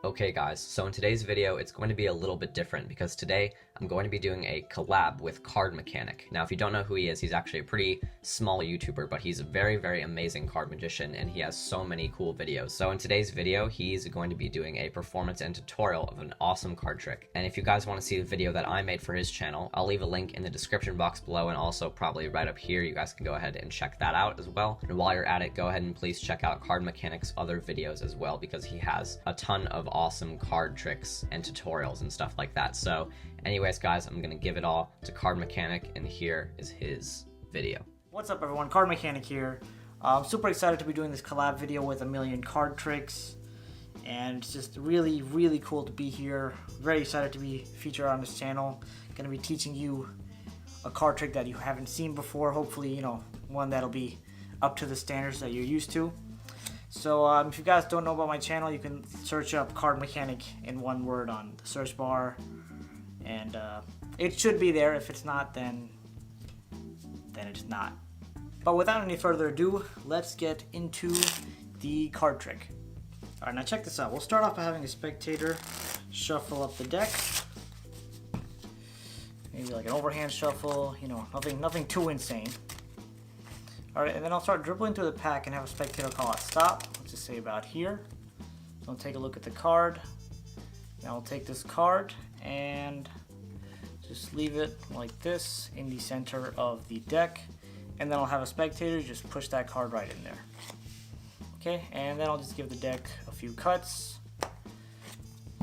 Okay guys, so in today's video it's going to be a little bit different because today I'm going to be doing a collab with CardMechanic. Now if you don't know who he is, he's actually a pretty small YouTuber, but he's a very amazing card magician and he has so many cool videos. So in today's video he's going to be doing a performance and tutorial of an awesome card trick. And if you guys want to see the video that I made for his channel, I'll leave a link in the description box below and also probably right up here. You guys can go ahead and check that out as well. And while you're at it, go ahead and please check out CardMechanic's other videos as well because he has a ton of awesome card tricks and tutorials and stuff like that. So anyways guys, I'm gonna give it all to CardMechanic and here is his video. What's up everyone, CardMechanic here. I'm super excited to be doing this collab video with a million card tricks and it's just really cool to be here. Very excited to be featured on this channel. Gonna be teaching you a card trick that you haven't seen before, hopefully, you know, one that'll be up to the standards that you're used to. So if you guys don't know about my channel, you can search up CardMechanic in one word on the search bar, and it should be there. If it's not, then it's not. But without any further ado, let's get into the card trick. Alright, now check this out. We'll start off by having a spectator shuffle up the deck. Maybe like an overhand shuffle, you know, nothing too insane. Alright, and then I'll start dribbling through the pack and have a spectator call out stop. Let's just say about here. So I'll take a look at the card. Now I'll take this card and just leave it like this in the center of the deck. And then I'll have a spectator just push that card right in there. Okay, and then I'll just give the deck a few cuts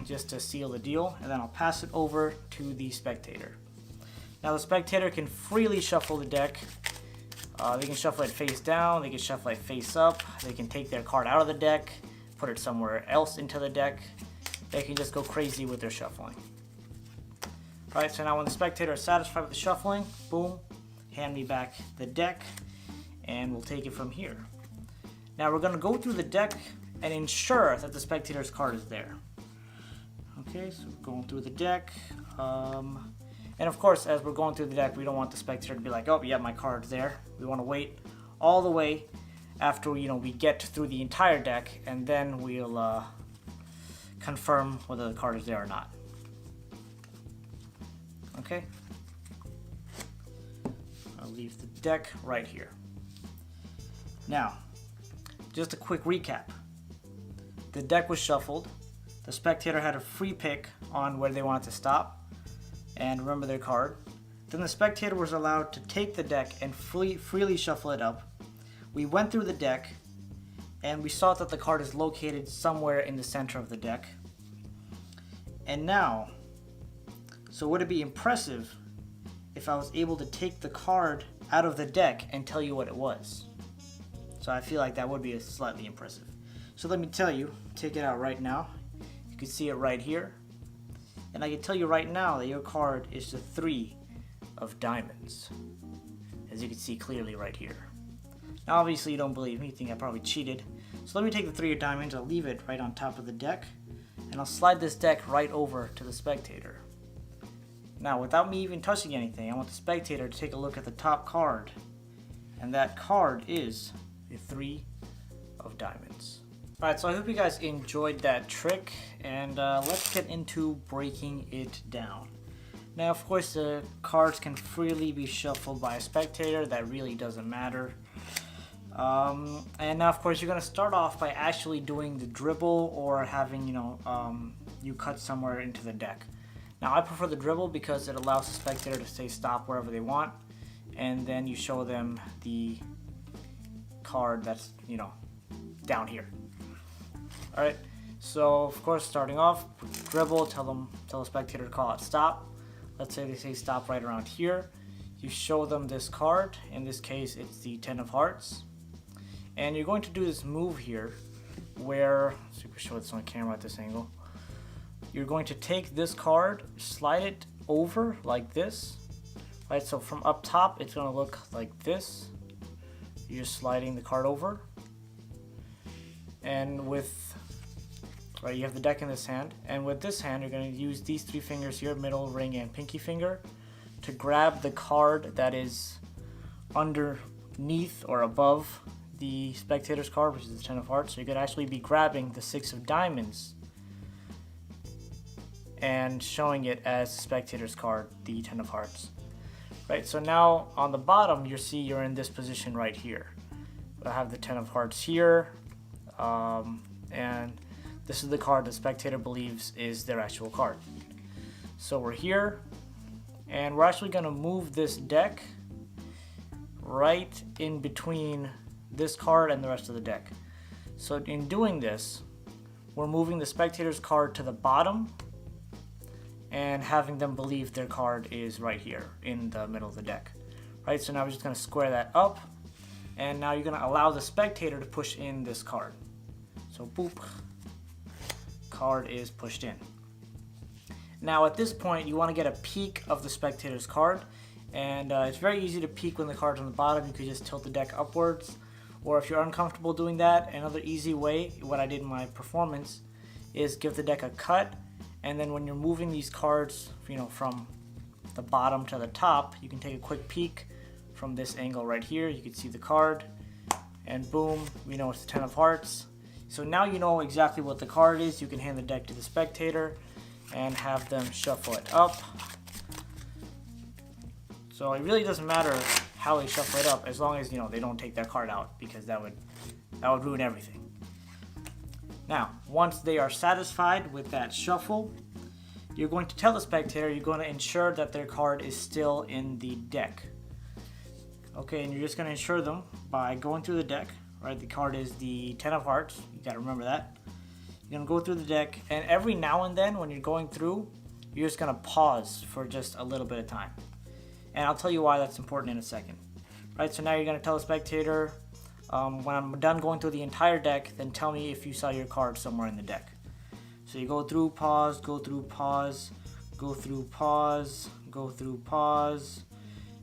just to seal the deal. And then I'll pass it over to the spectator. Now the spectator can freely shuffle the deck. They can shuffle it face down, they can shuffle it face up, they can take their card out of the deck, put it somewhere else into the deck. They can just go crazy with their shuffling. Alright, so now when the spectator is satisfied with the shuffling, boom, hand me back the deck, and we'll take it from here. Now we're going to go through the deck and ensure that the spectator's card is there. Okay, so we're going through the deck. And of course, as we're going through the deck, we don't want the spectator to be like, oh, yeah, my card's there. We want to wait all the way after, you know, we get through the entire deck, and then we'll confirm whether the card is there or not. Okay? I'll leave the deck right here. Now, just a quick recap. The deck was shuffled. The spectator had a free pick on where they wanted to stop and remember their card. Then the spectator was allowed to take the deck and freely shuffle it up. We went through the deck and we saw that the card is located somewhere in the center of the deck. And now, so would it be impressive if I was able to take the card out of the deck and tell you what it was? So I feel like that would be slightly impressive. So let me tell you, take it out right now. You can see it right here. And I can tell you right now that your card is the 3 of diamonds, as you can see clearly right here. Now obviously you don't believe me, you think I probably cheated. So let me take the 3 of diamonds, I'll leave it right on top of the deck, and I'll slide this deck right over to the spectator. Now without me even touching anything, I want the spectator to take a look at the top card, and that card is the 3 of diamonds. Alright, so I hope you guys enjoyed that trick, and let's get into breaking it down. Now, of course, the cards can freely be shuffled by a spectator. That really doesn't matter. And now, of course, you're going to start off by actually doing the dribble or having, you cut somewhere into the deck. Now, I prefer the dribble because it allows the spectator to say stop wherever they want, and then you show them the card that's, down here. Alright, so of course starting off, dribble, tell the spectator to call out stop. Let's say they say stop right around here. You show them this card, in this case it's the 10 of hearts. And you're going to do this move here where, so you can show this on camera at this angle. You're going to take this card, slide it over like this. Right, so from up top it's going to look like this. You're just sliding the card over. And you have the deck in this hand, and with this hand you're going to use these 3 fingers here, middle, ring, and pinky finger, to grab the card that is underneath or above the spectator's card, which is the 10 of hearts. So you could actually be grabbing the 6 of diamonds and showing it as the spectator's card, the 10 of hearts. Right, so now on the bottom, you see you're in this position right here. I have the 10 of hearts here, and this is the card the spectator believes is their actual card. So we're here, and we're actually going to move this deck right in between this card and the rest of the deck. So in doing this, we're moving the spectator's card to the bottom and having them believe their card is right here in the middle of the deck. Right, so now we're just going to square that up, and now you're going to allow the spectator to push in this card. So boop, card is pushed in. Now at this point, you want to get a peek of the spectator's card, and it's very easy to peek when the card's on the bottom. You could just tilt the deck upwards, or if you're uncomfortable doing that, another easy way, what I did in my performance, is give the deck a cut, and then when you're moving these cards, from the bottom to the top, you can take a quick peek from this angle right here. You can see the card, and boom, we know it's the 10 of hearts. So now you know exactly what the card is. You can hand the deck to the spectator and have them shuffle it up. So it really doesn't matter how they shuffle it up, as long as they don't take that card out, because that would ruin everything. Now, once they are satisfied with that shuffle, you're going to tell the spectator you're going to ensure that their card is still in the deck. Okay, and you're just going to ensure them by going through the deck. Right, the card is the 10 of hearts. You got to remember that. You're going to go through the deck, and every now and then when you're going through, you're just going to pause for just a little bit of time. And I'll tell you why that's important in a second. Right, so now you're going to tell the spectator, when I'm done going through the entire deck, then tell me if you saw your card somewhere in the deck. So you go through, pause, go through, pause, go through, pause, go through, pause,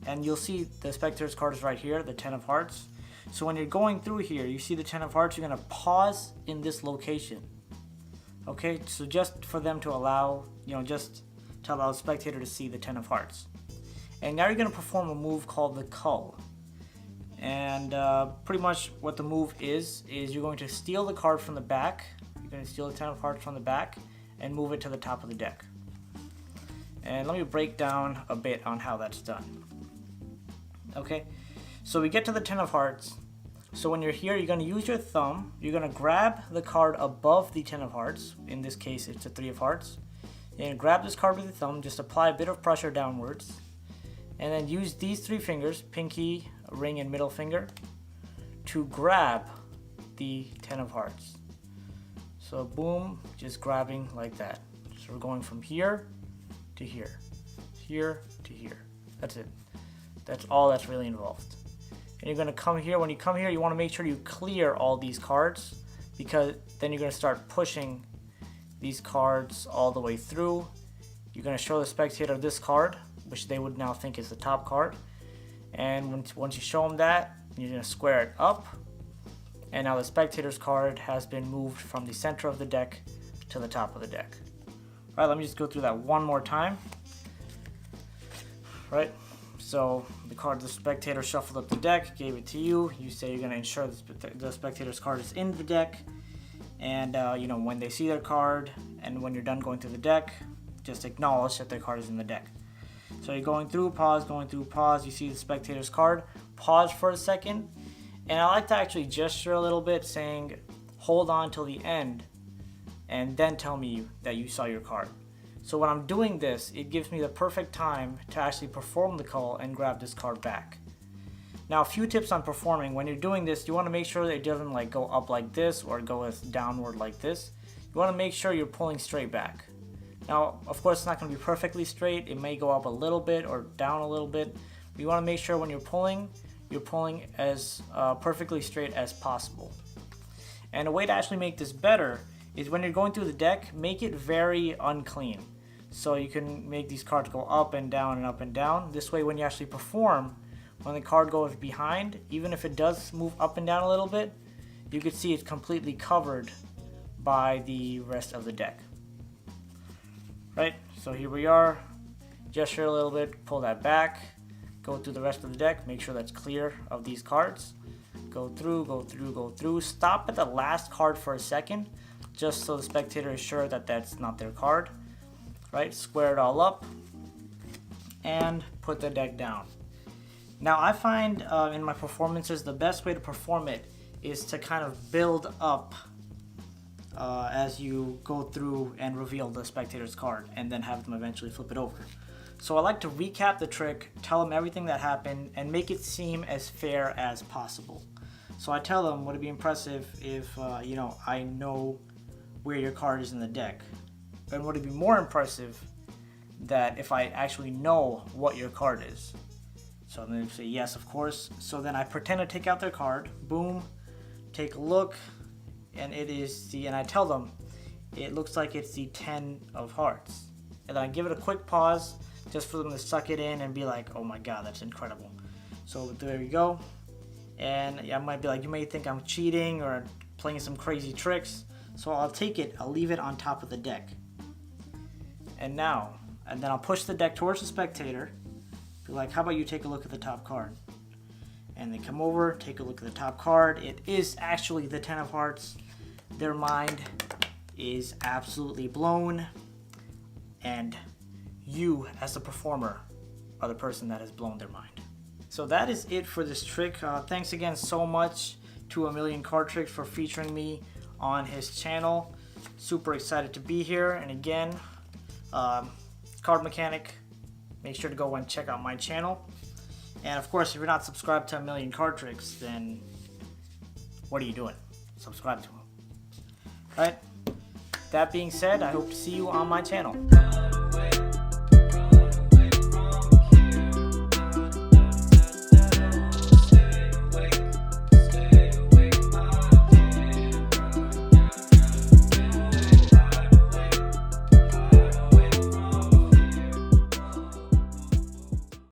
and you'll see the spectator's card is right here, the 10 of hearts. So when you're going through here, you see the 10 of hearts, you're going to pause in this location. Okay, so just for them to allow, just to allow the spectator to see the 10 of hearts. And now you're going to perform a move called the cull. And pretty much what the move is you're going to steal the card from the back. You're going to steal the 10 of hearts from the back and move it to the top of the deck. And let me break down a bit on how that's done. Okay, so we get to the 10 of hearts. So when you're here, you're going to use your thumb. You're going to grab the card above the 10 of hearts. In this case, it's a 3 of hearts. You're going to grab this card with your thumb, just apply a bit of pressure downwards. And then use these 3 fingers, pinky, ring, and middle finger, to grab the 10 of hearts. So boom, just grabbing like that. So we're going from here to here, here to here. That's it. That's all that's really involved. And you're going to come here. When you come here, you want to make sure you clear all these cards, because then you're going to start pushing these cards all the way through. You're going to show the spectator this card, which they would now think is the top card. And once you show them that, you're going to square it up. And now the spectator's card has been moved from the center of the deck to the top of the deck. All right, let me just go through that one more time. Right, so the card, the spectator shuffled up the deck, gave it to you. You say you're going to ensure the spectator's card is in the deck. And, when they see their card and when you're done going through the deck, just acknowledge that their card is in the deck. So you're going through, pause, you see the spectator's card, pause for a second, and I like to actually gesture a little bit, saying hold on till the end and then tell me that you saw your card. So when I'm doing this, it gives me the perfect time to actually perform the cull and grab this card back. Now, a few tips on performing. When you're doing this, you want to make sure that it doesn't go up like this or go downward like this. You want to make sure you're pulling straight back. Now, of course, it's not going to be perfectly straight. It may go up a little bit or down a little bit. But you want to make sure when you're pulling as perfectly straight as possible. And a way to actually make this better is when you're going through the deck, make it very unclean. So you can make these cards go up and down and up and down. This way, when you actually perform, when the card goes behind, even if it does move up and down a little bit, you can see it's completely covered by the rest of the deck. Right, so here we are, gesture a little bit, pull that back, go through the rest of the deck, make sure that's clear of these cards, go through, stop at the last card for a second, just so the spectator is sure that that's not their card. right? Square it all up and put the deck down. Now I find in my performances the best way to perform it is to kind of build up as you go through and reveal the spectator's card and then have them eventually flip it over. So I like to recap the trick, tell them everything that happened, and make it seem as fair as possible. So I tell them, would it be impressive if I know where your card is in the deck? And would it be more impressive that if I actually know what your card is? So then they say yes, of course. So then I pretend to take out their card, boom, take a look, and I tell them it looks like it's the 10 of hearts. And then I give it a quick pause just for them to suck it in and be like, oh my god, that's incredible. So there you go. And I might be like, you may think I'm cheating or playing some crazy tricks. So I'll take it, I'll leave it on top of the deck. And then I'll push the deck towards the spectator. Be like, how about you take a look at the top card? And they come over, take a look at the top card. It is actually the 10 of hearts. Their mind is absolutely blown. And you, as the performer, are the person that has blown their mind. So that is it for this trick. Thanks again so much to A Million Card Tricks for featuring me on his channel. Super excited to be here. And again, CardMechanic, make sure to go and check out my channel. And of course, if you're not subscribed to A Million Card Tricks, then what are you doing? Subscribe to him. Alright, that being said, I hope to see you on my channel.